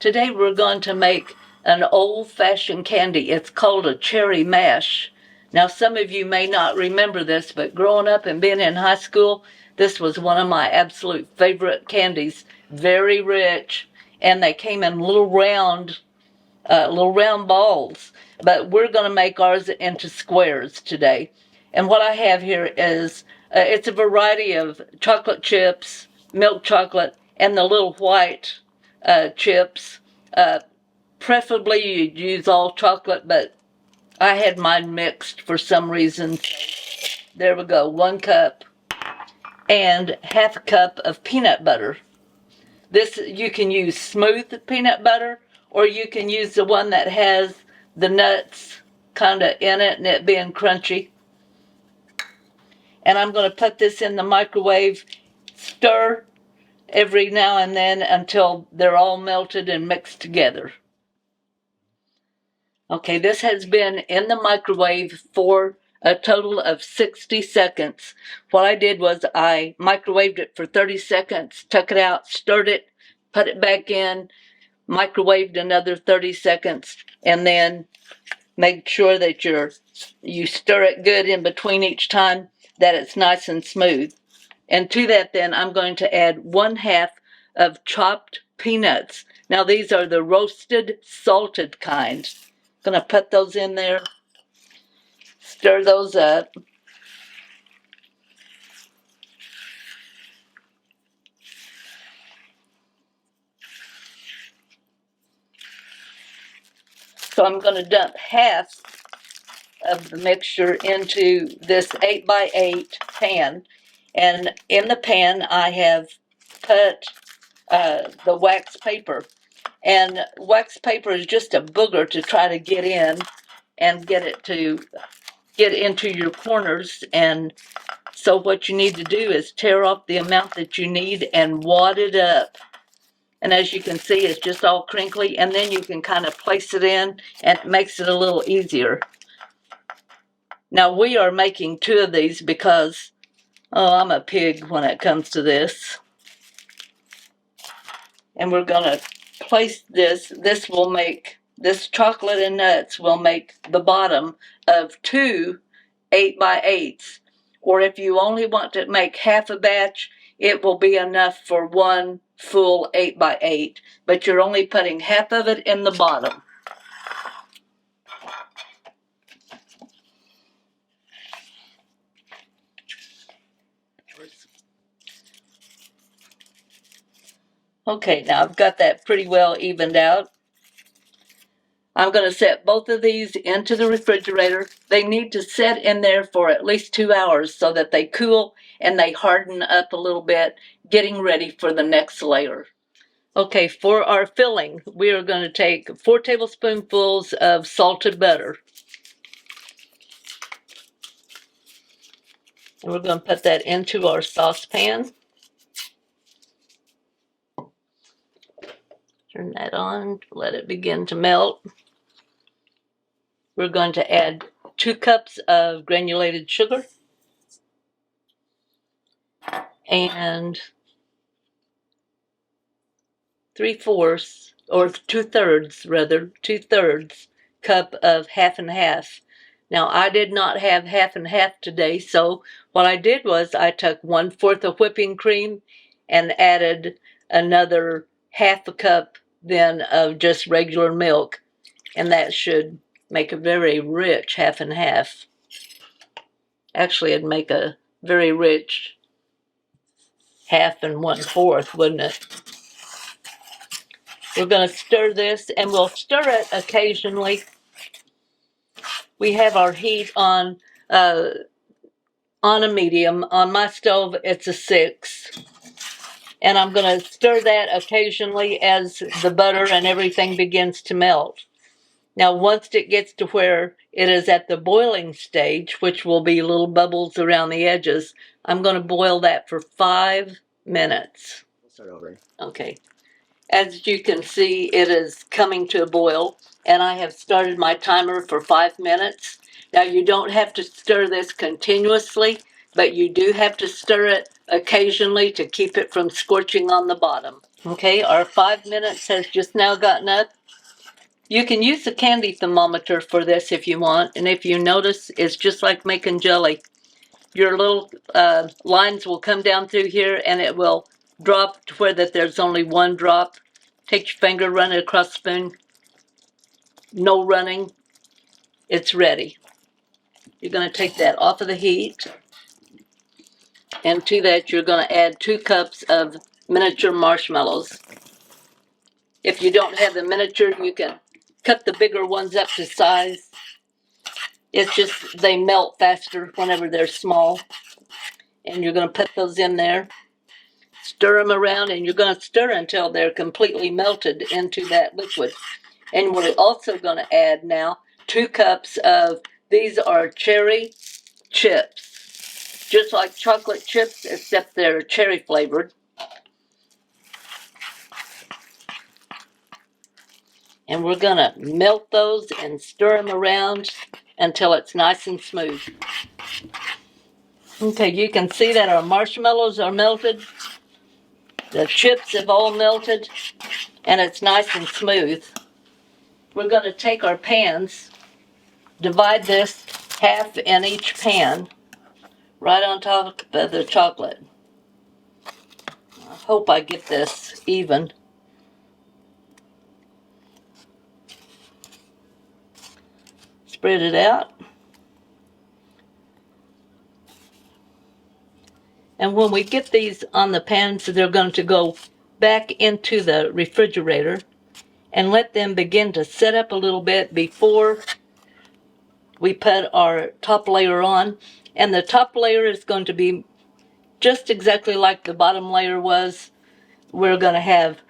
Today we're going to make an old-fashioned candy. It's called a cherry mash. Now some of you may not remember this, but growing up and being in high school, this was one of my absolute favorite candies. Very rich, and they came in little round balls. But we're going to make ours into squares today. And what I have here is, it's a variety of chocolate chips, milk chocolate, and the little white chips. Preferably you'd use all chocolate, but I had mine mixed for some reason. So there we go, 1 cup and half a cup of peanut butter. This, you can use smooth peanut butter, or you can use the one that has the nuts kind of in it and it being crunchy. And I'm going to put this in the microwave, stir every now and then until they're all melted and mixed together. Okay, this has been in the microwave for a total of 60 seconds. What I did was I microwaved it for 30 seconds, took it out, stirred it, put it back in, microwaved another 30 seconds, and then make sure that you stir it good in between each time, that it's nice and smooth. And to that then, I'm going to add 1/2 of chopped peanuts. Now these are the roasted, salted kind. I'm going to put those in there, stir those up. So I'm going to dump half of the mixture into this 8x8 pan. And in the pan, I have put the wax paper. And wax paper is just a booger to try to get in and get into your corners. And so what you need to do is tear off the amount that you need and wad it up. And as you can see, it's just all crinkly, and then you can kind of place it in, and it makes it a little easier. Now we are making 2 of these because, I'm a pig when it comes to this. And we're going to place this. This chocolate and nuts will make the bottom of 2 8x8s. Or if you only want to make half a batch, it will be enough for 1 full 8x8. But you're only putting half of it in the bottom. Okay, now I've got that pretty well evened out. I'm going to set both of these into the refrigerator. They need to set in there for at least 2 hours so that they cool and they harden up a little bit, getting ready for the next layer. Okay, for our filling, we are going to take 4 tablespoonfuls of salted butter. And we're going to put that into our saucepan. Turn that on, let it begin to melt. We're going to add 2 cups of granulated sugar and 3/4 or 2/3 cup of half and half. Now I did not have half and half today, so what I did was I took 1/4 of whipping cream and added another half a cup then of just regular milk, and that should make a very rich half and half. Actually, it'd make a very rich 1/2 and 1/4, wouldn't it? We're going to stir this, and we'll stir it occasionally. We have our heat on a medium. On my stove, it's a 6. And I'm going to stir that occasionally as the butter and everything begins to melt. Now, once it gets to where it is at the boiling stage, which will be little bubbles around the edges, I'm going to boil that for 5 minutes. We'll start over. Okay. As you can see, it is coming to a boil, and I have started my timer for 5 minutes. Now, you don't have to stir this continuously, but you do have to stir it occasionally to keep it from scorching on the bottom. Okay, our 5 minutes has just now gotten up. You can use the candy thermometer for this if you want, and if you notice, it's just like making jelly. Your little lines will come down through here, and it will drop to where that there's only one drop. Take your finger, run it across the spoon. No running. It's ready. You're going to take that off of the heat, and to that you're going to add 2 cups of miniature marshmallows. If you don't have the miniature, you can cut the bigger ones up to size. It's just they melt faster whenever they're small. And you're going to put those in there. Stir them around, and you're going to stir until they're completely melted into that liquid. And we're also going to add now 2 cups of, these are cherry chips. Just like chocolate chips, except they're cherry flavored. And we're going to melt those and stir them around until it's nice and smooth. Okay, you can see that our marshmallows are melted. The chips have all melted, and it's nice and smooth. We're going to take our pans, divide this half in each pan, right on top of the chocolate. I hope I get this even. Spread it out. And when we get these on the pans, they're going to go back into the refrigerator and let them begin to set up a little bit before we put our top layer on. And the top layer is going to be just exactly like the bottom layer was. We're going to have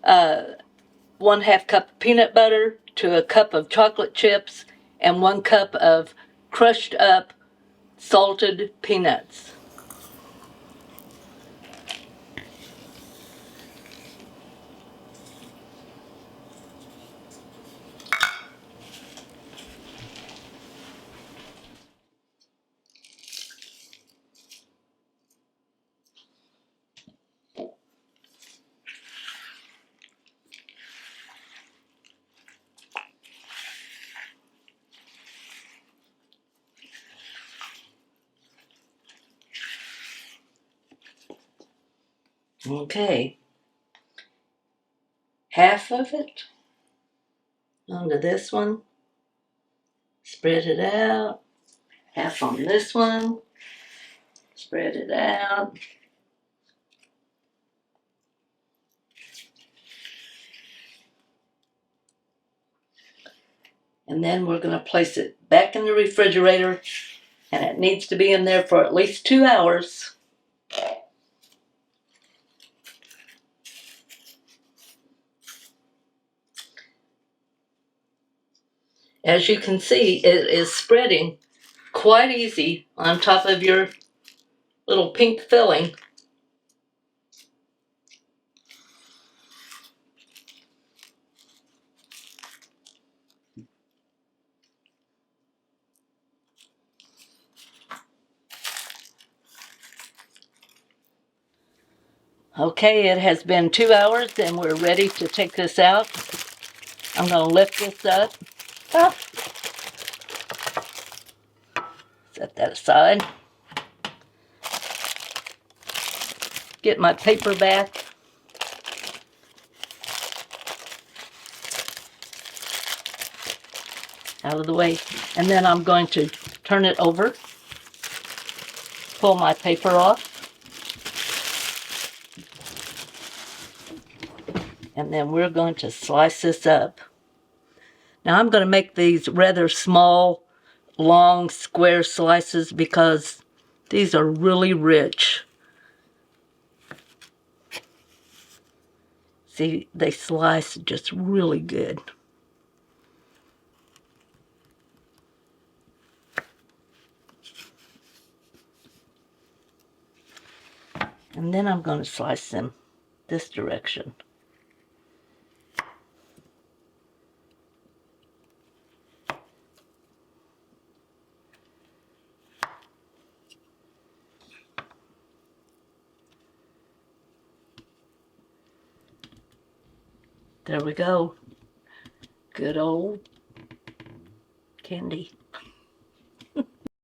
1/2 cup peanut butter to a cup of chocolate chips and 1 cup of crushed up salted peanuts. Okay, half of it onto this one, spread it out, half on this one, spread it out. And then we're going to place it back in the refrigerator, and it needs to be in there for at least 2 hours. As you can see, it is spreading quite easy on top of your little pink filling. Okay, it has been 2 hours and we're ready to take this out. I'm going to lift this up. Ah. Set that aside. Get my paper back. Out of the way. And then I'm going to turn it over. Pull my paper off. And then we're going to slice this up. Now I'm going to make these rather small, long, square slices because these are really rich. See, they slice just really good. And then I'm going to slice them this direction. There we go. Good old candy.